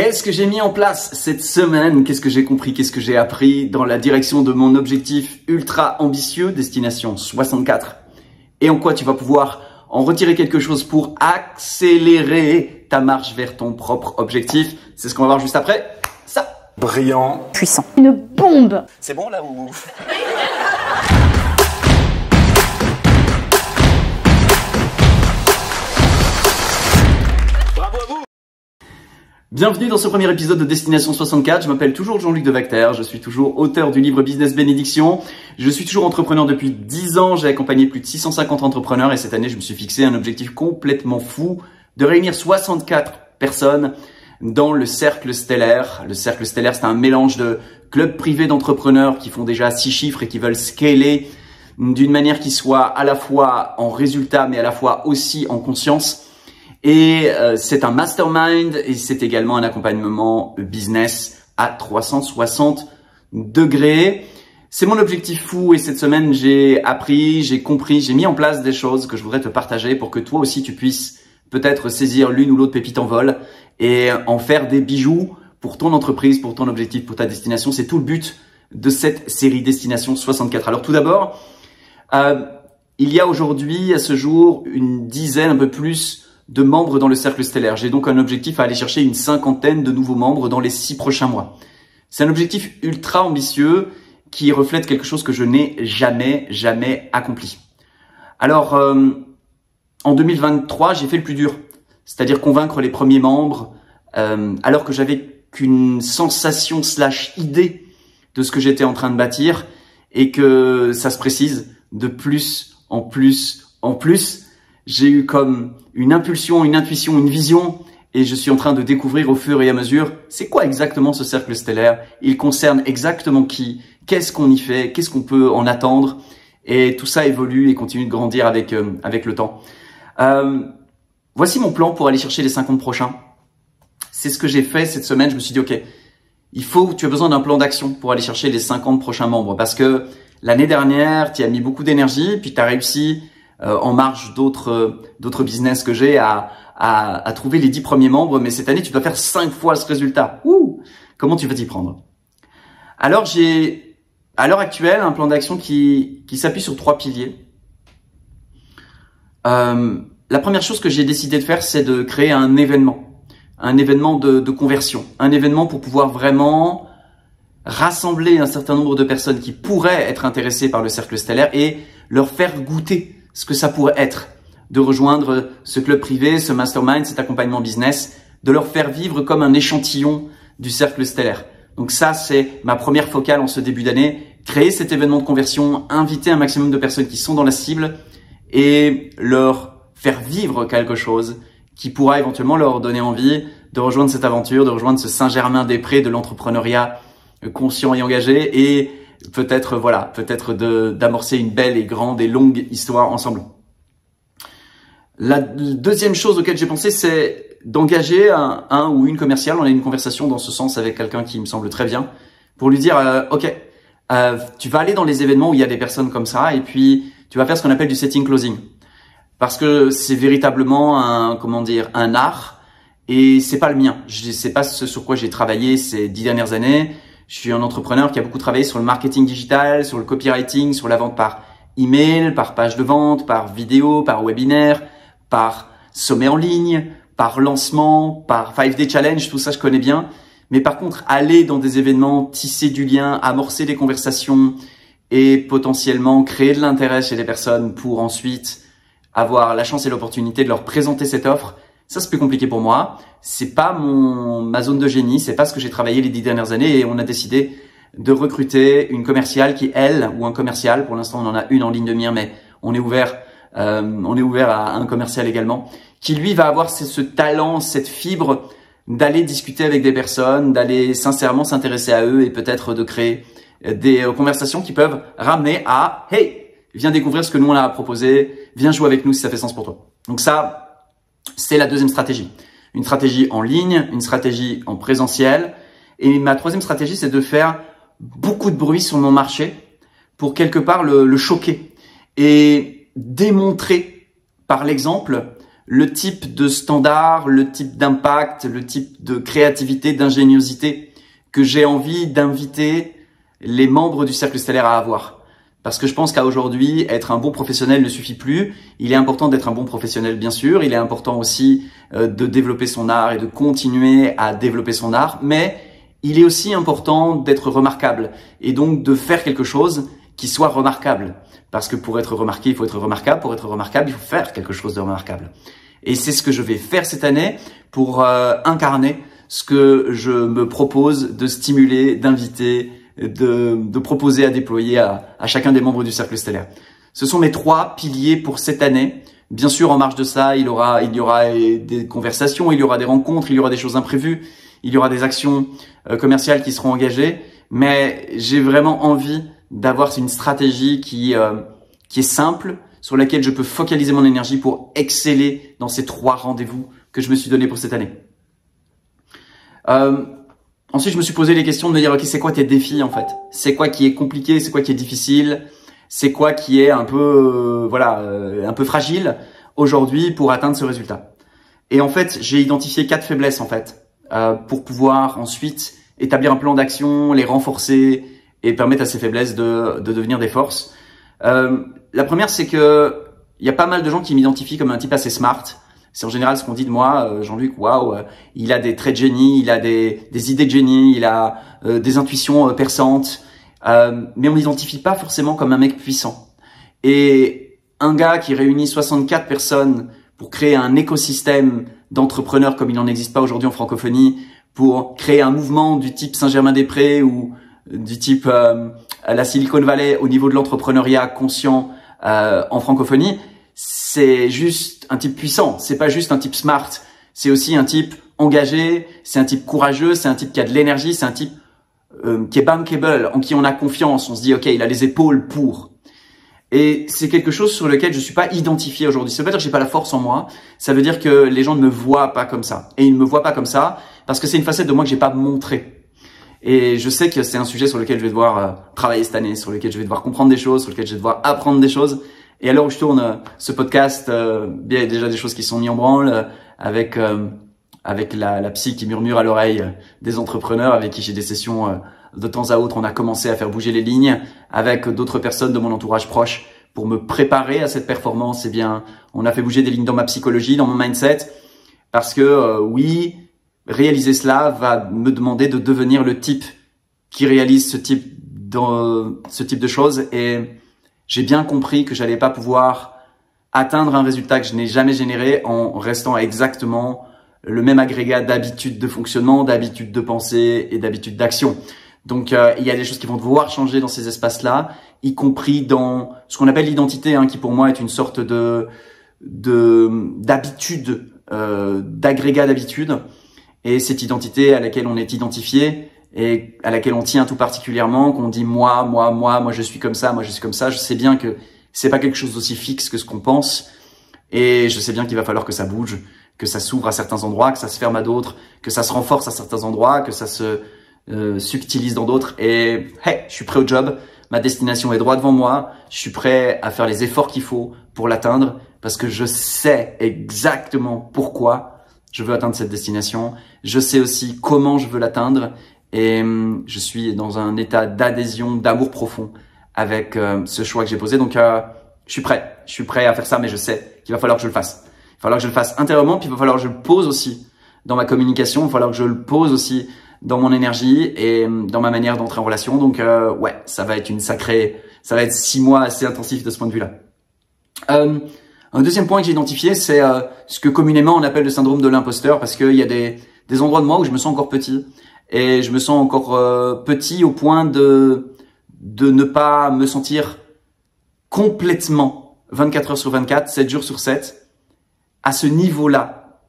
Qu'est-ce que j'ai mis en place cette semaine? Qu'est-ce que j'ai compris? Qu'est-ce que j'ai appris dans la direction de mon objectif ultra ambitieux, destination 64? Et en quoi tu vas pouvoir en retirer quelque chose pour accélérer ta marche vers ton propre objectif? C'est ce qu'on va voir juste après. Ça. Brillant. Puissant. Une bombe. C'est bon là ou... Bienvenue dans ce premier épisode de Destination 64, je m'appelle toujours Jean-Luc Devacter, je suis toujours auteur du livre Business Bénédiction, je suis toujours entrepreneur depuis 10 ans, j'ai accompagné plus de 650 entrepreneurs et cette année je me suis fixé un objectif complètement fou de réunir 64 personnes dans le Cercle Stellaire. Le Cercle Stellaire, c'est un mélange de clubs privés d'entrepreneurs qui font déjà 6 chiffres et qui veulent scaler d'une manière qui soit à la fois en résultat mais à la fois aussi en conscience. Et c'est un mastermind et c'est également un accompagnement business à 360 degrés. C'est mon objectif fou et cette semaine j'ai appris, j'ai compris, j'ai mis en place des choses que je voudrais te partager pour que toi aussi tu puisses peut-être saisir l'une ou l'autre pépite en vol et en faire des bijoux pour ton entreprise, pour ton objectif, pour ta destination. C'est tout le but de cette série Destination 64. Alors tout d'abord, il y a aujourd'hui à ce jour une dizaine, un peu plus de membres dans le Cercle Stellaire. J'ai donc un objectif à aller chercher une 50aine de nouveaux membres dans les 6 prochains mois. C'est un objectif ultra ambitieux qui reflète quelque chose que je n'ai jamais accompli. Alors, en 2023, j'ai fait le plus dur, c'est-à-dire convaincre les premiers membres, alors que j'avais qu'une sensation / idée de ce que j'étais en train de bâtir et que ça se précise de plus en plus. J'ai eu comme une impulsion, une intuition, une vision et je suis en train de découvrir au fur et à mesure c'est quoi exactement ce cercle stellaire, il concerne exactement qui, qu'est-ce qu'on y fait, qu'est-ce qu'on peut en attendre et tout ça évolue et continue de grandir avec le temps. Voici mon plan pour aller chercher les 50 prochains. C'est ce que j'ai fait cette semaine, je me suis dit ok, tu as besoin d'un plan d'action pour aller chercher les 50 prochains membres parce que l'année dernière, tu as mis beaucoup d'énergie puis tu as réussi en marge d'autres business que j'ai à trouver les 10 premiers membres, mais cette année tu dois faire 5 fois ce résultat. Ouh, comment tu vas t'y prendre? Alors j'ai à l'heure actuelle un plan d'action qui s'appuie sur 3 piliers. La première chose que j'ai décidé de faire, c'est de créer un événement de conversion, un événement pour pouvoir vraiment rassembler un certain nombre de personnes qui pourraient être intéressées par le Cercle Stellaire et leur faire goûter ce que ça pourrait être de rejoindre ce club privé, ce mastermind, cet accompagnement business, de leur faire vivre comme un échantillon du Cercle Stellaire. Donc ça, c'est ma première focale en ce début d'année, créer cet événement de conversion, inviter un maximum de personnes qui sont dans la cible et leur faire vivre quelque chose qui pourra éventuellement leur donner envie de rejoindre cette aventure, de rejoindre ce Saint-Germain-des-Prés de l'entrepreneuriat conscient et engagé et peut-être d'amorcer une belle et grande et longue histoire ensemble. La deuxième chose auquel j'ai pensé, c'est d'engager un ou une commerciale. On a eu une conversation dans ce sens avec quelqu'un qui me semble très bien pour lui dire ok, tu vas aller dans les événements où il y a des personnes comme ça et puis tu vas faire ce qu'on appelle du setting closing parce que c'est véritablement un art et c'est pas le mien. C'est pas ce sur quoi j'ai travaillé ces 10 dernières années. Je suis un entrepreneur qui a beaucoup travaillé sur le marketing digital, sur le copywriting, sur la vente par email, par page de vente, par vidéo, par webinaire, par sommet en ligne, par lancement, par 5D challenge, tout ça je connais bien. Mais par contre, aller dans des événements, tisser du lien, amorcer des conversations et potentiellement créer de l'intérêt chez les personnes pour ensuite avoir la chance et l'opportunité de leur présenter cette offre, ça c'est plus compliqué pour moi. C'est pas ma zone de génie, c'est pas ce que j'ai travaillé les 10 dernières années et on a décidé de recruter une commerciale qui, elle, ou un commercial, pour l'instant on en a une en ligne de mire, mais on est ouvert à un commercial également, qui lui va avoir ce talent, cette fibre d'aller discuter avec des personnes, d'aller sincèrement s'intéresser à eux et peut-être de créer des conversations qui peuvent ramener à « Hey, viens découvrir ce que nous on a proposé, viens jouer avec nous si ça fait sens pour toi ». Donc ça, c'est la deuxième stratégie. Une stratégie en ligne, une stratégie en présentiel. Et ma troisième stratégie, c'est de faire beaucoup de bruit sur mon marché pour quelque part le choquer et démontrer par l'exemple le type de standard, le type d'impact, le type de créativité, d'ingéniosité que j'ai envie d'inviter les membres du Cercle Stellaire à avoir. Parce que je pense qu'à aujourd'hui, être un bon professionnel ne suffit plus. Il est important d'être un bon professionnel, bien sûr. Il est important aussi de développer son art et de continuer à développer son art. Mais il est aussi important d'être remarquable et donc de faire quelque chose qui soit remarquable. Parce que pour être remarqué, il faut être remarquable. Pour être remarquable, il faut faire quelque chose de remarquable. Et c'est ce que je vais faire cette année pour incarner ce que je me propose de stimuler, d'inviter, de proposer à déployer à chacun des membres du Cercle Stellaire. Ce sont mes 3 piliers pour cette année. Bien sûr, en marge de ça, il y aura des conversations, il y aura des rencontres, il y aura des choses imprévues, il y aura des actions commerciales qui seront engagées. Mais j'ai vraiment envie d'avoir une stratégie qui est simple, sur laquelle je peux focaliser mon énergie pour exceller dans ces 3 rendez-vous que je me suis donné pour cette année. Ensuite, je me suis posé les questions de me dire, ok, c'est quoi tes défis en fait? C'est quoi qui est compliqué? C'est quoi qui est difficile? C'est quoi qui est un peu, un peu fragile aujourd'hui pour atteindre ce résultat? Et en fait, j'ai identifié 4 faiblesses en fait, pour pouvoir ensuite établir un plan d'action, les renforcer et permettre à ces faiblesses de devenir des forces. La première, c'est que il y a pas mal de gens qui m'identifient comme un type assez smart. C'est en général ce qu'on dit de moi, Jean-Luc, waouh, il a des traits de génie, il a des idées de génie, il a des intuitions perçantes, mais on m'identifie pas forcément comme un mec puissant. Et un gars qui réunit 64 personnes pour créer un écosystème d'entrepreneurs comme il n'en existe pas aujourd'hui en francophonie, pour créer un mouvement du type Saint-Germain-des-Prés ou du type la Silicon Valley au niveau de l'entrepreneuriat conscient en francophonie, c'est juste un type puissant. C'est pas juste un type smart. C'est aussi un type engagé. C'est un type courageux. C'est un type qui a de l'énergie. C'est un type qui est bankable, en qui on a confiance. On se dit, ok, il a les épaules pour. Et c'est quelque chose sur lequel je suis pas identifié aujourd'hui. Ça veut pas dire que j'ai pas la force en moi. Ça veut dire que les gens ne me voient pas comme ça. Et ils ne me voient pas comme ça parce que c'est une facette de moi que j'ai pas montrée. Et je sais que c'est un sujet sur lequel je vais devoir travailler cette année, sur lequel je vais devoir comprendre des choses, sur lequel je vais devoir apprendre des choses. Et à l'heure où je tourne ce podcast, il y a déjà des choses qui sont mises en branle avec la psy qui murmure à l'oreille des entrepreneurs avec qui j'ai des sessions de temps à autre. On a commencé à faire bouger les lignes avec d'autres personnes de mon entourage proche pour me préparer à cette performance. Eh bien, on a fait bouger des lignes dans ma psychologie, dans mon mindset, parce que oui, réaliser cela va me demander de devenir le type qui réalise ce type de choses. Et j'ai bien compris que j'allais pas pouvoir atteindre un résultat que je n'ai jamais généré en restant à exactement le même agrégat d'habitude de fonctionnement, d'habitude de pensée et d'habitude d'action. Donc, il y a des choses qui vont devoir changer dans ces espaces-là, y compris dans ce qu'on appelle l'identité, qui pour moi est une sorte d'habitude, d'agrégat d'habitude. Et cette identité à laquelle on est identifié et à laquelle on tient tout particulièrement, qu'on dit moi je suis comme ça, moi je suis comme ça. Je sais bien que c'est pas quelque chose d'aussi fixe que ce qu'on pense, et je sais bien qu'il va falloir que ça bouge, que ça s'ouvre à certains endroits, que ça se ferme à d'autres, que ça se renforce à certains endroits, que ça se subtilise dans d'autres. Et hey, je suis prêt au job. Ma destination est droit devant moi. Je suis prêt à faire les efforts qu'il faut pour l'atteindre parce que je sais exactement pourquoi je veux atteindre cette destination. Je sais aussi comment je veux l'atteindre. Et je suis dans un état d'adhésion, d'amour profond avec ce choix que j'ai posé. Donc, je suis prêt. Je suis prêt à faire ça, mais je sais qu'il va falloir que je le fasse. Il va falloir que je le fasse intérieurement, puis il va falloir que je le pose aussi dans ma communication. Il va falloir que je le pose aussi dans mon énergie et dans ma manière d'entrer en relation. Donc, ouais, ça va être ça va être 6 mois assez intensifs de ce point de vue-là. Un deuxième point que j'ai identifié, c'est ce que communément on appelle le syndrome de l'imposteur, parce qu'il y a des endroits de moi où je me sens encore petit. Et je me sens encore petit au point de ne pas me sentir complètement 24 heures sur 24, 7 jours sur 7, à ce niveau-là.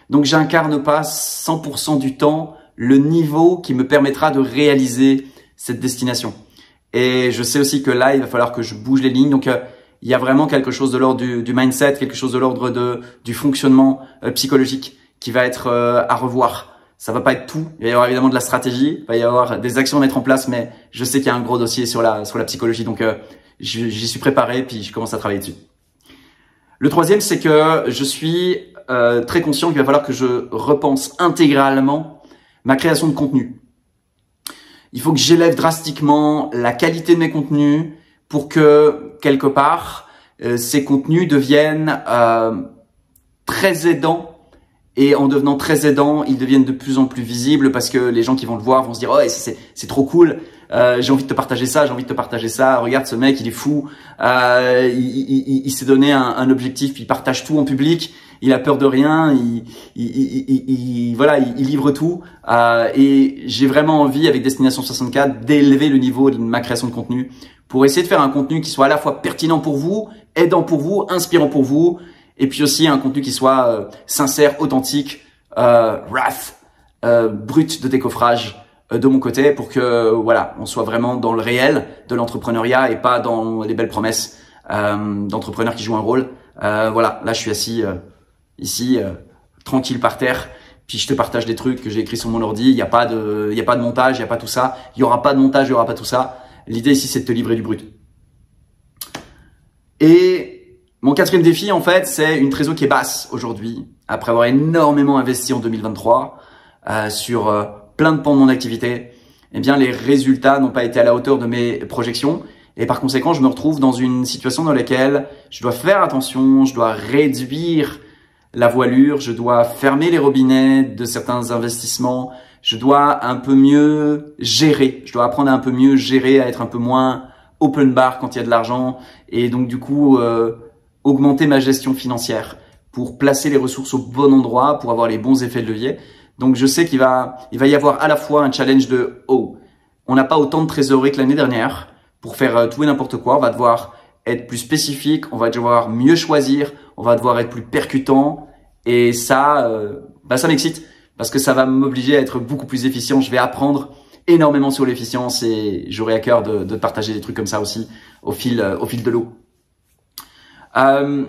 Donc, j'incarne pas 100% du temps le niveau qui me permettra de réaliser cette destination. Et je sais aussi que là, il va falloir que je bouge les lignes. Donc, il y a vraiment quelque chose de l'ordre du mindset, quelque chose de l'ordre du fonctionnement psychologique qui va être à revoir. Ça va pas être tout. Il va y avoir évidemment de la stratégie, il va y avoir des actions à mettre en place, mais je sais qu'il y a un gros dossier sur la psychologie. Donc, j'y suis préparé, puis je commence à travailler dessus. Le troisième, c'est que je suis très conscient qu'il va falloir que je repense intégralement ma création de contenu. Il faut que j'élève drastiquement la qualité de mes contenus pour que, quelque part, ces contenus deviennent très aidants. Et en devenant très aidants, ils deviennent de plus en plus visibles parce que les gens qui vont le voir vont se dire « Oh, c'est trop cool, j'ai envie de te partager ça, j'ai envie de te partager ça. Regarde ce mec, il est fou, il s'est donné un objectif, puis il partage tout en public, il a peur de rien, voilà, il livre tout. Et j'ai vraiment envie, avec Destination 64, d'élever le niveau de ma création de contenu pour essayer de faire un contenu qui soit à la fois pertinent pour vous, aidant pour vous, inspirant pour vous, et puis aussi un contenu qui soit sincère, authentique, brut de décoffrage de mon côté pour que voilà, on soit vraiment dans le réel de l'entrepreneuriat et pas dans les belles promesses d'entrepreneurs qui jouent un rôle. Voilà, là je suis assis ici tranquille par terre, puis je te partage des trucs que j'ai écrits sur mon ordi. Il y a pas de montage, il y a pas tout ça. Il y aura pas de montage, il y aura pas tout ça. L'idée ici c'est de te livrer du brut. Et mon quatrième défi, en fait, c'est une trésor qui est basse aujourd'hui, après avoir énormément investi en 2023 sur plein de pans de mon activité. Eh bien, les résultats n'ont pas été à la hauteur de mes projections et par conséquent, je me retrouve dans une situation dans laquelle je dois faire attention, je dois réduire la voilure, je dois fermer les robinets de certains investissements, je dois un peu mieux gérer, je dois apprendre à un peu mieux gérer, à être un peu moins open bar quand il y a de l'argent et donc du coup augmenter ma gestion financière pour placer les ressources au bon endroit, pour avoir les bons effets de levier. Donc, je sais qu'il va y avoir à la fois un challenge de « Oh, on n'a pas autant de trésorerie que l'année dernière pour faire tout et n'importe quoi. On va devoir être plus spécifique, on va devoir mieux choisir, on va devoir être plus percutant. » Et ça, ça m'excite parce que ça va m'obliger à être beaucoup plus efficient. Je vais apprendre énormément sur l'efficience et j'aurai à cœur de partager des trucs comme ça aussi au fil de l'eau. Alors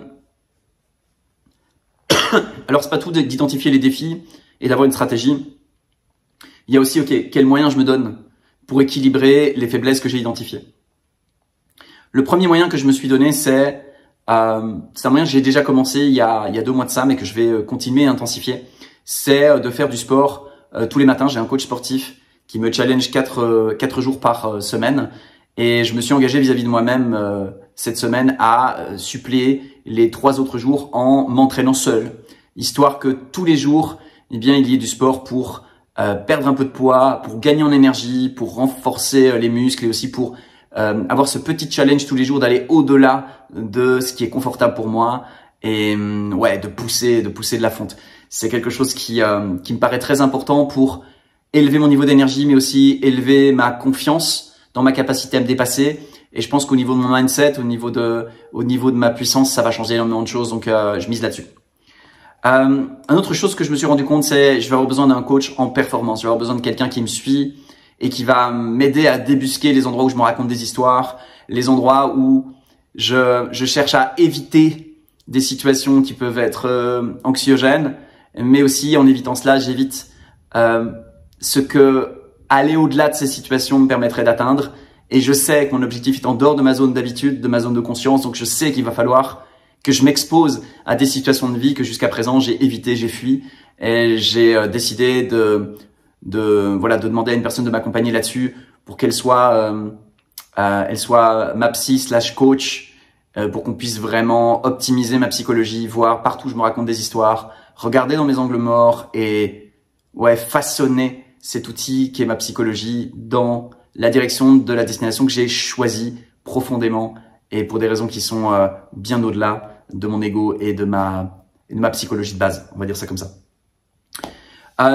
c'est pas tout d'identifier les défis et d'avoir une stratégie. Il y a aussi, ok, quels moyens je me donne pour équilibrer les faiblesses que j'ai identifiées. Le premier moyen que je me suis donné, c'est un moyen que j'ai déjà commencé il y a 2 mois de ça, mais que je vais continuer à intensifier. C'est de faire du sport tous les matins. J'ai un coach sportif qui me challenge 4 jours par semaine. Et je me suis engagé vis-à-vis de moi-même cette semaine à suppléer les 3 autres jours en m'entraînant seul, histoire que tous les jours, il y ait du sport pour perdre un peu de poids, pour gagner en énergie, pour renforcer les muscles et aussi pour avoir ce petit challenge tous les jours d'aller au-delà de ce qui est confortable pour moi et de pousser de la fonte. C'est quelque chose qui me paraît très important pour élever mon niveau d'énergie, mais aussi élever ma confiance dans ma capacité à me dépasser. Et je pense qu'au niveau de mon mindset, au niveau de ma puissance, ça va changer énormément de choses. Donc, je mise là-dessus. Une autre chose que je me suis rendu compte, c'est je vais avoir besoin d'un coach en performance. Je vais avoir besoin de quelqu'un qui me suit et qui va m'aider à débusquer les endroits où je me raconte des histoires, les endroits où je cherche à éviter des situations qui peuvent être anxiogènes, mais aussi en évitant cela, j'évite ce que aller au-delà de ces situations me permettrait d'atteindre. Et je sais que mon objectif est en dehors de ma zone d'habitude, de ma zone de conscience. Donc, je sais qu'il va falloir que je m'expose à des situations de vie que jusqu'à présent, j'ai évité, j'ai fui. Et j'ai décidé de demander à une personne de m'accompagner là-dessus pour qu'elle soit ma psy / coach pour qu'on puisse vraiment optimiser ma psychologie, voir partout où je me raconte des histoires, regarder dans mes angles morts et façonner cet outil qui est ma psychologie dans la direction de la destination que j'ai choisie profondément et pour des raisons qui sont bien au-delà de mon ego et de ma psychologie de base, on va dire ça comme ça.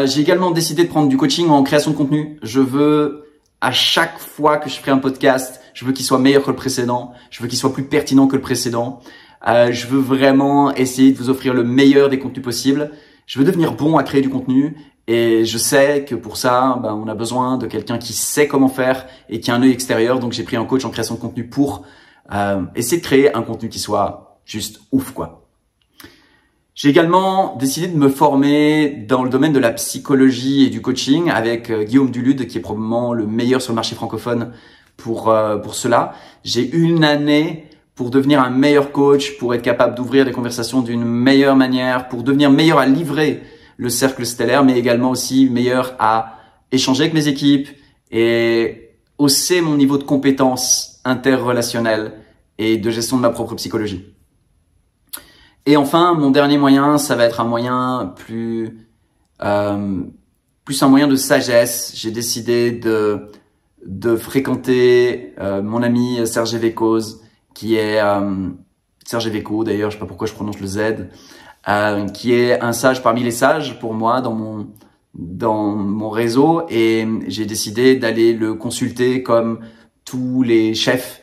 J'ai également décidé de prendre du coaching en création de contenu. Je veux, à chaque fois que je ferai un podcast, je veux qu'il soit meilleur que le précédent, je veux qu'il soit plus pertinent que le précédent. Je veux vraiment essayer de vous offrir le meilleur des contenus possibles. Je veux devenir bon à créer du contenu. Et je sais que pour ça, on a besoin de quelqu'un qui sait comment faire et qui a un œil extérieur. Donc, j'ai pris un coach en création de contenu pour essayer de créer un contenu qui soit juste ouf, quoi. J'ai également décidé de me former dans le domaine de la psychologie et du coaching avec Guillaume Dulude, qui est probablement le meilleur sur le marché francophone pour cela. J'ai 1 année pour devenir un meilleur coach, pour être capable d'ouvrir des conversations d'une meilleure manière, pour devenir meilleur à livrer le cercle stellaire, mais également aussi meilleur à échanger avec mes équipes et hausser mon niveau de compétence interrelationnelle et de gestion de ma propre psychologie. Et enfin, mon dernier moyen, ça va être un moyen plus un moyen de sagesse. J'ai décidé de fréquenter mon ami Serge Vécoz, qui est Serge Véco d'ailleurs, je sais pas pourquoi je prononce le Z, qui est un sage parmi les sages pour moi dans mon réseau, et j'ai décidé d'aller le consulter comme tous les chefs,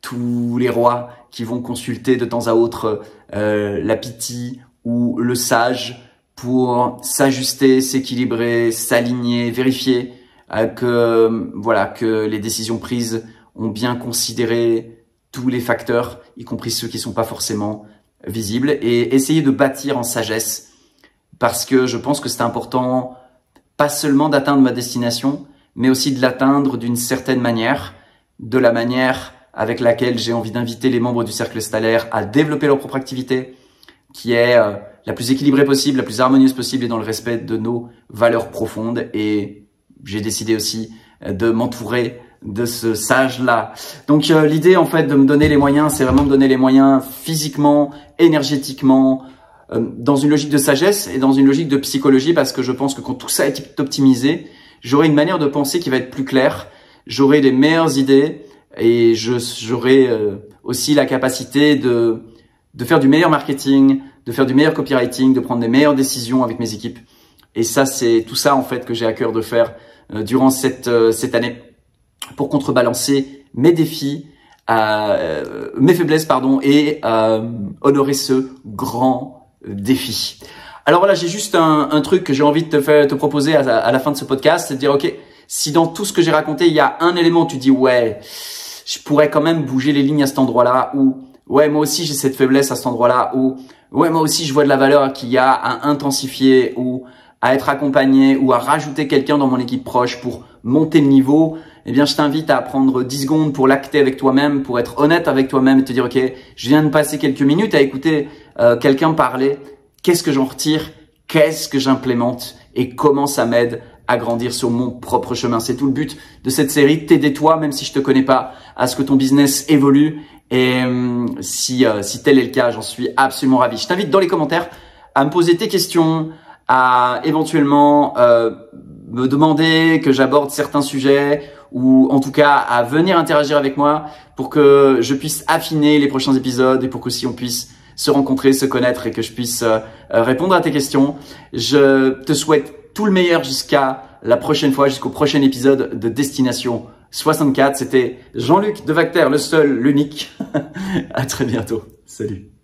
tous les rois qui vont consulter de temps à autre la piti ou le sage pour s'ajuster, s'équilibrer, s'aligner, vérifier que les décisions prises ont bien considéré tous les facteurs, y compris ceux qui sont pas forcément visibles, et essayer de bâtir en sagesse, parce que je pense que c'est important pas seulement d'atteindre ma destination, mais aussi de l'atteindre d'une certaine manière, de la manière avec laquelle j'ai envie d'inviter les membres du cercle stellaire à développer leur propre activité, qui est la plus équilibrée possible, la plus harmonieuse possible et dans le respect de nos valeurs profondes. Et j'ai décidé aussi de m'entourer de ce sage-là. Donc l'idée en fait de me donner les moyens, c'est vraiment me donner les moyens physiquement, énergétiquement, dans une logique de sagesse et dans une logique de psychologie, parce que je pense que quand tout ça est optimisé, j'aurai une manière de penser qui va être plus claire, j'aurai des meilleures idées et j'aurai aussi la capacité de faire du meilleur marketing, de faire du meilleur copywriting, de prendre des meilleures décisions avec mes équipes. Et ça, c'est tout ça en fait que j'ai à cœur de faire durant cette année, pour contrebalancer mes défis, mes faiblesses et honorer ce grand défi. Alors voilà, j'ai juste un truc que j'ai envie de te proposer à la fin de ce podcast, c'est de dire ok, si dans tout ce que j'ai raconté, il y a un élément où tu dis ouais, je pourrais quand même bouger les lignes à cet endroit-là, ou ouais, moi aussi j'ai cette faiblesse à cet endroit-là, ou ouais, moi aussi je vois de la valeur qu'il y a à intensifier, ou à être accompagné, ou à rajouter quelqu'un dans mon équipe proche pour monter le niveau, eh bien, je t'invite à prendre 10 secondes pour l'acter avec toi-même, pour être honnête avec toi-même et te dire, ok, je viens de passer quelques minutes à écouter quelqu'un parler. Qu'est-ce que j'en retire? Qu'est-ce que j'implémente? Et comment ça m'aide à grandir sur mon propre chemin? C'est tout le but de cette série, t'aider toi, même si je te connais pas, à ce que ton business évolue. Et si tel est le cas, j'en suis absolument ravi. Je t'invite dans les commentaires à me poser tes questions, à éventuellement me demander que j'aborde certains sujets, ou en tout cas à venir interagir avec moi pour que je puisse affiner les prochains épisodes et pour que si on puisse se rencontrer, se connaître et que je puisse répondre à tes questions. Je te souhaite tout le meilleur jusqu'à la prochaine fois, jusqu'au prochain épisode de Destination 64. C'était Jean-Luc Devacter, le seul, l'unique. À très bientôt. Salut.